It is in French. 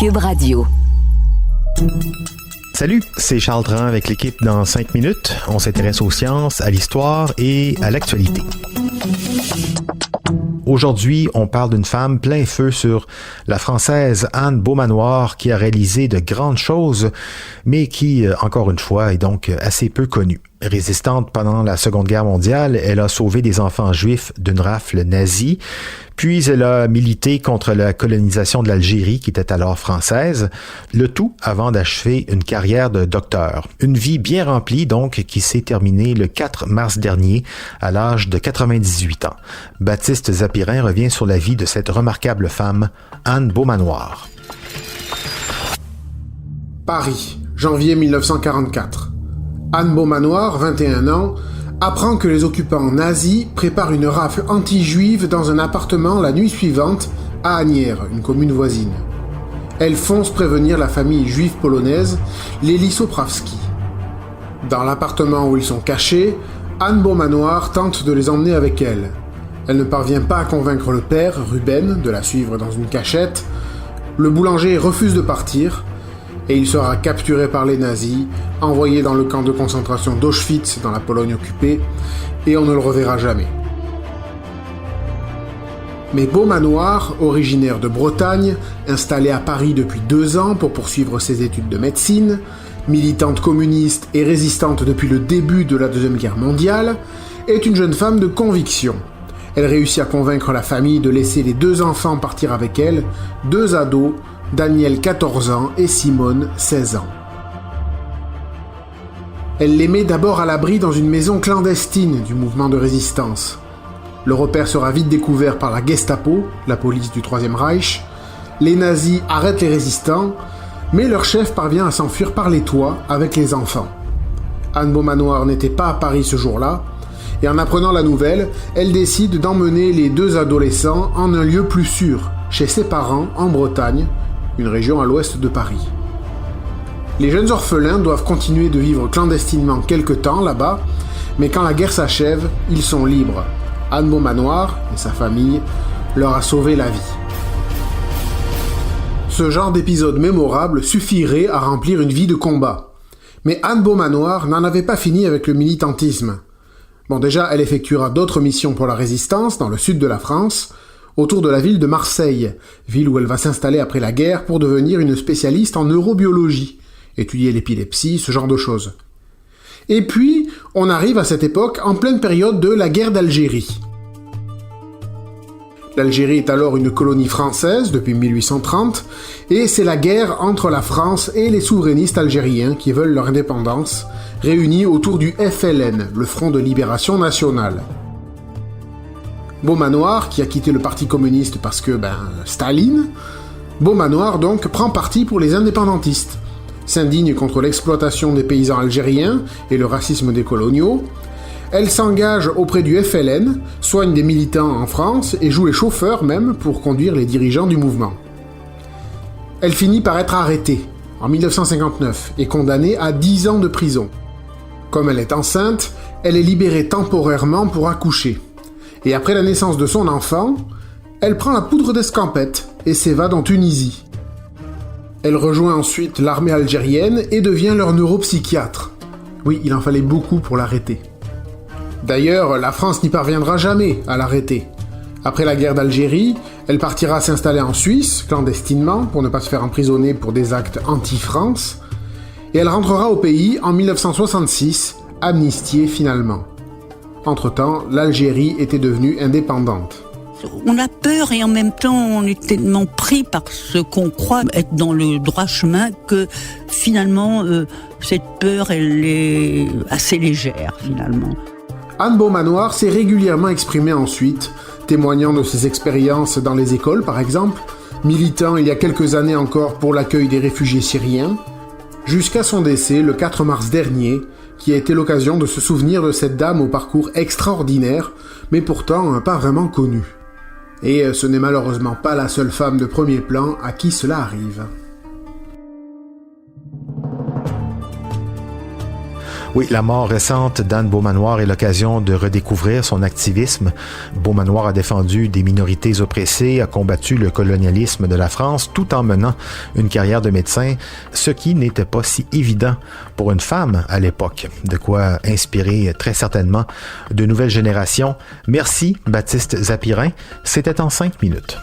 Cube Radio. Salut, c'est Charles Dran avec l'équipe dans 5 minutes. On s'intéresse aux sciences, à l'histoire et à l'actualité. Aujourd'hui, on parle d'une femme plein feu sur la Française Anne Beaumanoir qui a réalisé de grandes choses, mais qui, encore une fois, est donc assez peu connue. Résistante pendant la Seconde Guerre mondiale, elle a sauvé des enfants juifs d'une rafle nazie, puis elle a milité contre la colonisation de l'Algérie, qui était alors française, le tout avant d'achever une carrière de docteur. Une vie bien remplie, donc, qui s'est terminée le 4 mars dernier, à l'âge de 98 ans. Baptiste Zapirin revient sur la vie de cette remarquable femme, Anne Beaumanoir. Paris, janvier 1944. Anne Beaumanoir, 21 ans, apprend que les occupants nazis préparent une rafle anti-juive dans un appartement la nuit suivante à Asnières, une commune voisine. Elle fonce prévenir la famille juive polonaise, les Lisoprawski. Dans l'appartement où ils sont cachés, Anne Beaumanoir tente de les emmener avec elle. Elle ne parvient pas à convaincre le père, Ruben, de la suivre dans une cachette. Le boulanger refuse de partir, et il sera capturé par les nazis, envoyé dans le camp de concentration d'Auschwitz dans la Pologne occupée, et on ne le reverra jamais. Mais Beaumanoir, originaire de Bretagne, installée à Paris depuis 2 ans pour poursuivre ses études de médecine, militante communiste et résistante depuis le début de la Deuxième Guerre mondiale, est une jeune femme de conviction. Elle réussit à convaincre la famille de laisser les 2 enfants partir avec elle, 2 ados, Daniel 14 ans et Simone 16 ans. Elle les met d'abord à l'abri dans une maison clandestine du mouvement de résistance. Le repère sera vite découvert par la Gestapo, la police du Troisième Reich. Les nazis arrêtent les résistants, mais leur chef parvient à s'enfuir par les toits avec les enfants. Anne Beaumanoir n'était pas à Paris ce jour-là, et en apprenant la nouvelle, elle décide d'emmener les 2 adolescents en un lieu plus sûr, chez ses parents en Bretagne, une région à l'ouest de Paris. Les jeunes orphelins doivent continuer de vivre clandestinement quelque temps là-bas, mais quand la guerre s'achève, ils sont libres. Anne Beaumanoir et sa famille leur a sauvé la vie. Ce genre d'épisode mémorable suffirait à remplir une vie de combat. Mais Anne Beaumanoir n'en avait pas fini avec le militantisme. Bon, déjà, elle effectuera d'autres missions pour la résistance dans le sud de la France, autour de la ville de Marseille, ville où elle va s'installer après la guerre pour devenir une spécialiste en neurobiologie, étudier l'épilepsie, ce genre de choses. Et puis, on arrive à cette époque en pleine période de la guerre d'Algérie. L'Algérie est alors une colonie française depuis 1830, et c'est la guerre entre la France et les souverainistes algériens qui veulent leur indépendance, réunis autour du FLN, le Front de Libération Nationale. Beaumanoir, qui a quitté le Parti communiste parce que, Staline, Beaumanoir donc prend parti pour les indépendantistes, s'indigne contre l'exploitation des paysans algériens et le racisme des coloniaux. Elle s'engage auprès du FLN, soigne des militants en France et joue les chauffeurs même pour conduire les dirigeants du mouvement. Elle finit par être arrêtée en 1959 et condamnée à 10 ans de prison. Comme elle est enceinte, elle est libérée temporairement pour accoucher. Et après la naissance de son enfant, elle prend la poudre d'escampette et s'évade en Tunisie. Elle rejoint ensuite l'armée algérienne et devient leur neuropsychiatre. Oui, il en fallait beaucoup pour l'arrêter. D'ailleurs, la France n'y parviendra jamais à l'arrêter. Après la guerre d'Algérie, elle partira s'installer en Suisse, clandestinement, pour ne pas se faire emprisonner pour des actes anti-France, et elle rentrera au pays en 1966, amnistiée finalement. Entre-temps, l'Algérie était devenue indépendante. On a peur et en même temps on est tellement pris par ce qu'on croit être dans le droit chemin que finalement cette peur elle est assez légère finalement. Anne Beaumanoir s'est régulièrement exprimée ensuite, témoignant de ses expériences dans les écoles par exemple, militant il y a quelques années encore pour l'accueil des réfugiés syriens, jusqu'à son décès le 4 mars dernier, qui a été l'occasion de se souvenir de cette dame au parcours extraordinaire, mais pourtant pas vraiment connue. Et ce n'est malheureusement pas la seule femme de premier plan à qui cela arrive. Oui, la mort récente d'Anne Beaumanoir est l'occasion de redécouvrir son activisme. Beaumanoir a défendu des minorités oppressées, a combattu le colonialisme de la France tout en menant une carrière de médecin, ce qui n'était pas si évident pour une femme à l'époque. De quoi inspirer très certainement de nouvelles générations. Merci Baptiste Zapirin. C'était en 5 minutes.